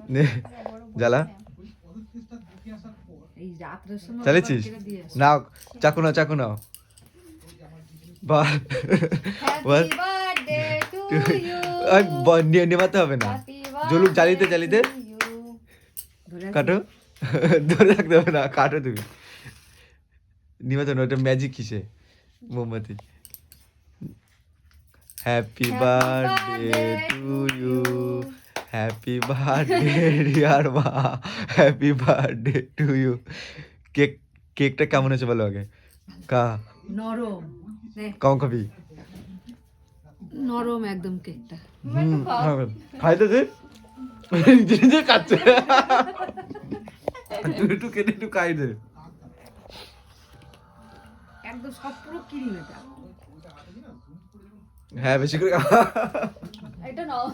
নে জ্বালা এই রাত্রের সময় চালিয়েছিস নাও চাকু নাও চাকু নাও বা হ্যাপি বার্থডে টু ইউ নেমাতে হবে না জলুক জ্বালিতে জ্বালিতে কাটো ধরে রাখতে হবে না কাটো তুমি নিমাতে না ওটা ম্যাজিক কিসে মোমবাতি happy birthday to you happy birthday dear মা happy birthday to you cake কেকটা কেমন হয়েছে বলো আগে কা নরম কম খাবি নরম একদম কেকটা খাইতে দে নিজে নিজে খাচ্ছে তুই একটু কেটে একটু খাই দে একদম সব পুরো ক্রিম এটা হ্যাঁ বেশি করে এটা নাও